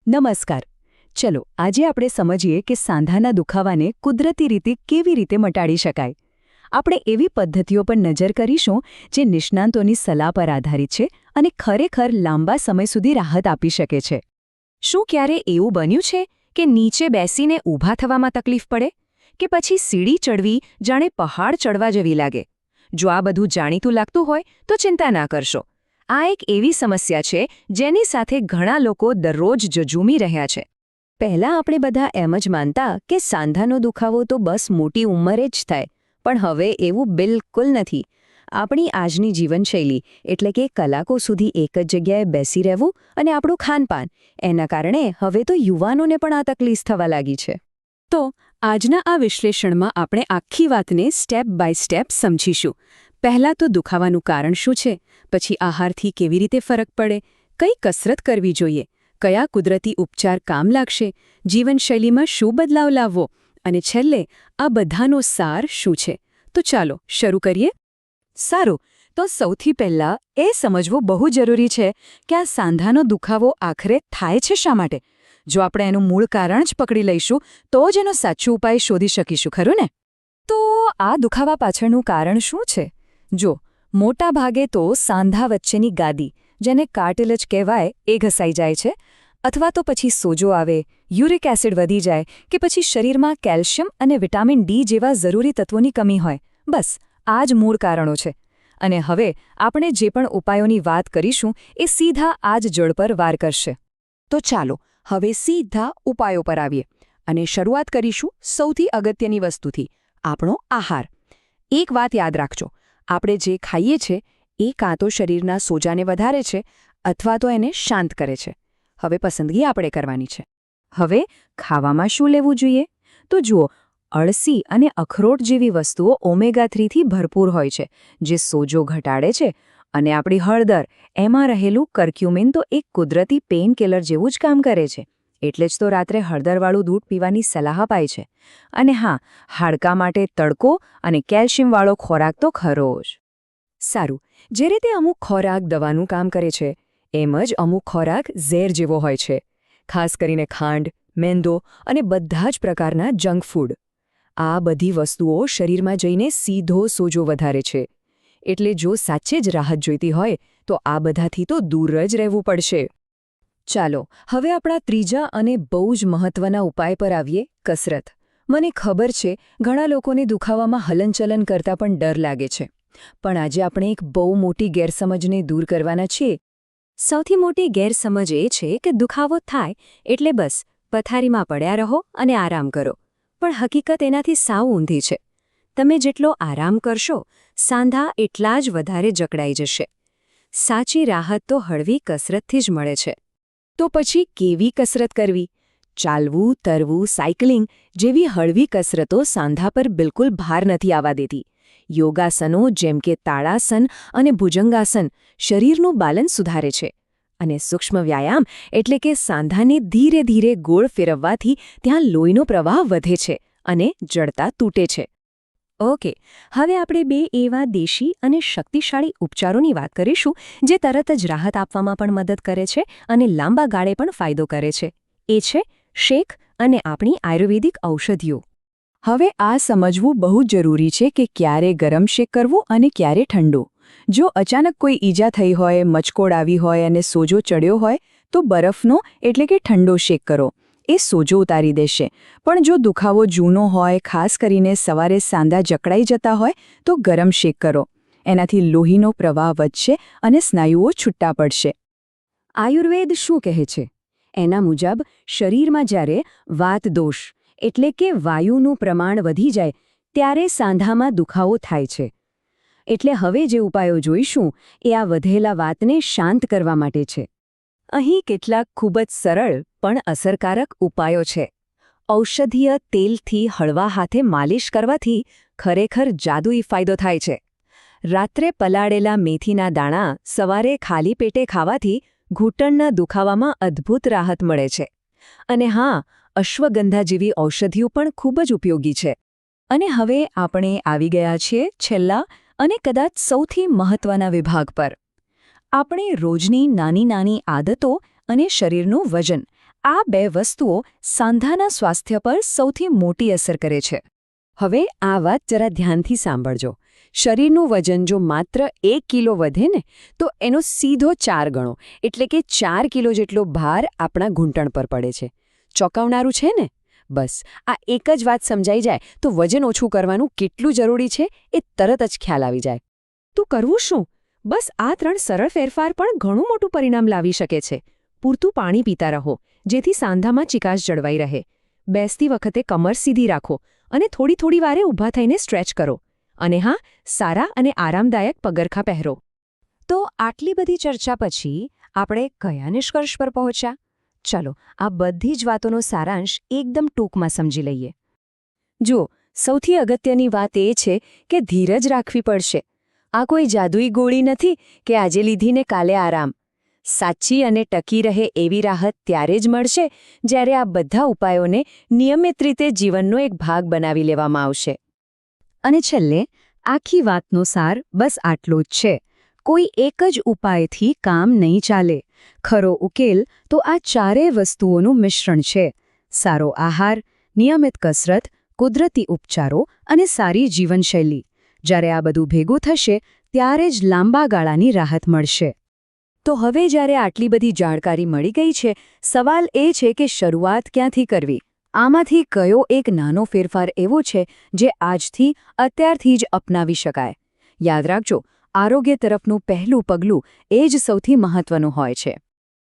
નમસ્કાર. ચલો આજે આપણે સમજીએ કે સાંધાના દુખાવાને કુદરતી રીતે કેવી રીતે મટાડી શકાય. આપણે એવી પદ્ધતિઓ પર નજર કરીશું જે નિષ્ણાંતોની સલાહ પર આધારિત છે અને ખરેખર લાંબા સમય સુધી રાહત આપી શકે છે. શું ક્યારે એવું બન્યું છે કે નીચે બેસીને ઊભા થવામાં તકલીફ પડે કે પછી સીડી ચડવી જાણે પહાડ ચડવા જેવી લાગે? જો આ બધું જાણીતું લાગતું હોય તો ચિંતા ના કરશો. આ એક એવી સમસ્યા છે જેની સાથે ઘણા લોકો દરરોજ ઝઝૂમી રહ્યા છે. પહેલાં આપણે બધા એમ જ માનતા કે સાંધાનો દુખાવો તો બસ મોટી ઉંમરે જ થાય, પણ હવે એવું બિલકુલ નથી. આપણી આજની જીવનશૈલી એટલે કે કલાકો સુધી એક જ જગ્યાએ બેસી રહેવું અને આપણું ખાનપાન, એના કારણે હવે તો યુવાનોને પણ આ તકલીફ થવા લાગી છે. તો આજના આ વિશ્લેષણમાં આપણે આખી વાતને સ્ટેપ બાય સ્ટેપ સમજીશું. પહેલાં તો દુખાવાનું કારણ શું છે, પછી આહારથી કેવી રીતે ફરક પડે, કઈ કસરત કરવી જોઈએ, કયા કુદરતી ઉપચાર કામ લાગશે, જીવનશૈલીમાં શું બદલાવ લાવવો અને છેલ્લે આ બધાનો સાર શું છે. તો ચાલો શરૂ કરીએ. સારું, તો સૌથી પહેલાં એ સમજવું બહુ જરૂરી છે કે આ સાંધાનો દુખાવો આખરે થાય છે શા માટે. જો આપણે એનું મૂળ કારણ જ પકડી લઈશું તો જ એનો સાચો ઉપાય શોધી શકીશું, ખરું ને? તો આ દુખાવા પાછળનું કારણ શું છે? જો મોટા ભાગે તો સાંધા વચ્ચેની ગાદી, જેને કાર્ટિલેજ કહેવાય, એ ઘસાઈ જાય છે, અથવા તો પછી સોજો આવે, યુરિક એસિડ વધી જાય કે પછી શરીરમાં કેલ્શિયમ અને વિટામિન ડી જેવા જરૂરી તત્વોની કમી હોય. બસ આ જ મૂળ કારણો છે. અને હવે આપણે જે પણ ઉપાયોની વાત કરીશું એ સીધા આ જ જડ પર વાર કરશે. તો ચાલો હવે સીધા ઉપાયો પર આવીએ અને શરૂઆત કરીશું સૌથી અગત્યની વસ્તુથી, આપણો આહાર. એક વાત યાદ રાખજો, આપણે જે ખાઈએ છીએ એ કાં તો શરીરના સોજાને વધારે છે અથવા તો એને શાંત કરે છે. હવે પસંદગી આપણે કરવાની છે. હવે ખાવામાં શું લેવું જોઈએ? તો જુઓ, અળસી અને અખરોટ જેવી વસ્તુઓ ઓમેગા-3 થી ભરપૂર હોય છે, જે સોજો ઘટાડે છે. અને આપણી હળદર, એમાં રહેલું કર્ક્યુમિન તો એક કુદરતી પેઇન કિલર જેવું જ કામ કરે છે. એટલે જ તો રાત્રે હળદરવાળું દૂધ પીવાની સલાહ અપાય છે. અને હા, હાડકાં માટે તડકો અને કેલ્શિયમવાળો ખોરાક તો ખરો જ. સારું, જે રીતે અમુક ખોરાક દવાનું કામ કરે છે, એમ જ અમુક ખોરાક ઝેર જેવો હોય છે. ખાસ કરીને ખાંડ, મેંદો અને બધા જ પ્રકારના જંક ફૂડ. આ બધી વસ્તુઓ શરીરમાં જઈને સીધો સોજો વધારે છે. એટલે જો સાચે જ રાહત જોઈતી હોય તો આ બધાથી તો દૂર જ રહેવું પડશે. ચાલો હવે આપણા ત્રીજા અને બહુ જ મહત્વના ઉપાય પર આવીએ, કસરત. મને ખબર છે ઘણા લોકોને દુખાવામાં હલનચલન કરતાં પણ ડર લાગે છે, પણ આજે આપણે એક બહુ મોટી ગેરસમજને દૂર કરવાના છીએ. સૌથી મોટી ગેરસમજ એ છે કે દુખાવો થાય એટલે બસ પથારીમાં પડ્યા રહો અને આરામ કરો. પણ હકીકત એનાથી સાવ ઊંધી છે. તમે જેટલો આરામ કરશો, સાંધા એટલા જ વધારે જકડાઈ જશે. સાચી રાહત તો હળવી કસરતથી જ મળે છે. તો પછી કેવી કસરત કરવી? ચાલવું, તરવું, સાયકલિંગ જેવી હળવી કસરતો સાંધા પર બિલકુલ ભાર નથી આવવા દેતી. યોગાસનો જેમ કે તાળાસન અને ભુજંગાસન શરીરનું બેલેન્સ સુધારે છે. અને સૂક્ષ્મ વ્યાયામ એટલે કે સાંધાને ધીરે ધીરે ગોળ ફેરવવાથી ત્યાં લોહીનો પ્રવાહ વધે છે અને જડતા તૂટે છે. ઓકે, હવે આપણે બે એવા દેશી અને શક્તિશાળી ઉપચારોની વાત કરીશું જે તરત જ રાહત આપવામાં પણ મદદ કરે છે અને લાંબા ગાળે પણ ફાયદો કરે છે. એ છે શેક અને આપણી આયુર્વેદિક ઔષધિઓ. હવે આ સમજવું બહુ જરૂરી છે કે ક્યારે ગરમ શેક કરવો અને ક્યારે ઠંડો. જો અચાનક કોઈ ઈજા થઈ હોય, મચકોડ આવી હોય અને સોજો ચડ્યો હોય તો બરફનો એટલે કે ઠંડો શેક કરો. એ સોજો ઉતારી દેશે. પણ જો દુખાવો જૂનો હોય, ખાસ કરીને સવારે સાંધા જકડાઈ જતા હોય, તો ગરમ શેક કરો. એનાથી લોહીનો પ્રવાહ વધશે અને સ્નાયુઓ છૂટા પડશે. આયુર્વેદ શું કહે છે? એના મુજબ શરીરમાં જ્યારે વાત દોષ એટલે કે વાયુનું પ્રમાણ વધી જાય ત્યારે સાંધામાં દુખાવો થાય છે. એટલે હવે જે ઉપાયો જોઈશું એ આ વધેલા વાતને શાંત કરવા માટે છે. અહીં કેટલાક ખૂબ જ સરળ પણ અસરકારક ઉપાયો છે. ઔષધીય તેલથી હળવા હાથે માલિશ કરવાથી ખરેખર જાદુઈ ફાયદો થાય છે. રાત્રે પલાળેલા મેથીના દાણા સવારે ખાલી પેટે ખાવાથી ઘૂંટણના દુખાવામાં અદ્ભુત રાહત મળે છે. અને હા, અશ્વગંધા જેવી ઔષધિઓ પણ ખૂબ જ ઉપયોગી છે. અને હવે આપણે આવી ગયા છીએ છેલ્લા અને કદાચ સૌથી મહત્વના વિભાગ પર. આપણે રોજની નાની નાની આદતો અને શરીરનું વજન, આ 2 વસ્તુઓ સાંધાના સ્વાસ્થ્ય પર સૌથી મોટી અસર કરે છે. હવે આ વાત જરા ધ્યાનથી સાંભળજો. શરીરનું વજન જો માત્ર 1 કિલો વધે ને તો એનો સીધો 4 ગણો એટલે કે 4 કિલો જેટલો ભાર આપણા ઘૂંટણ પર પડે છે. ચોંકાવનારું છે ને? બસ આ એક જ વાત સમજાઈ જાય તો વજન ઓછું કરવાનું કેટલું જરૂરી છે એ તરત જ ખ્યાલ આવી જાય. તો કરવું શું? બસ આ 3 સરળ ફેરફાર પણ ઘણું મોટું પરિણામ લાવી શકે છે. પૂરતું પાણી પીતા રહો, જેથી સાંધામાં ચિકાશ જળવાઈ રહે. બેસતી વખતે કમર સીધી રાખો અને થોડી વારે ઊભા થઈને સ્ટ્રેચ કરો. અને હા, સારા અને આરામદાયક પગરખાં પહેરો. તો આટલી બધી ચર્ચા પછી આપણે કયા નિષ્કર્ષ પર પહોંચ્યા? ચલો, આ બધી જ વાતોનો સારાંશ એકદમ ટૂંકમાં સમજી લઈએ. જુઓ, સૌથી અગત્યની વાત એ છે કે ધીરજ રાખવી પડશે. આ કોઈ જાદુઈ ગોળી નથી કે આજે લીધીને કાલે આરામ. સાચી અને ટકી રહે એવી રાહત ત્યારે જ મળશે જ્યારે આ બધા ઉપાયોને નિયમિત રીતે જીવનનો એક ભાગ બનાવી લેવામાં આવશે. અને છેલ્લે, આખી વાતનો સાર બસ આટલો જ છે. કોઈ એક જ ઉપાયથી કામ નહીં ચાલે. ખરો ઉકેલ તો આ 4 વસ્તુઓનું મિશ્રણ છે. સારો આહાર, નિયમિત કસરત, કુદરતી ઉપચારો અને સારી જીવનશૈલી. જ્યારે આ બધું ભેગું થશે ત્યારે જ લાંબા ગાળાની રાહત મળશે. તો હવે જ્યારે આટલી બધી જાણકારી મળી ગઈ છે, સવાલ એ છે કે શરૂઆત ક્યાંથી કરવી? આમાંથી કયો એક નાનો ફેરફાર એવો છે જે આજથી અત્યારથી જ અપનાવી શકાય? યાદ રાખજો, આરોગ્ય તરફનું પહેલું પગલું એ જ સૌથી મહત્વનું હોય છે.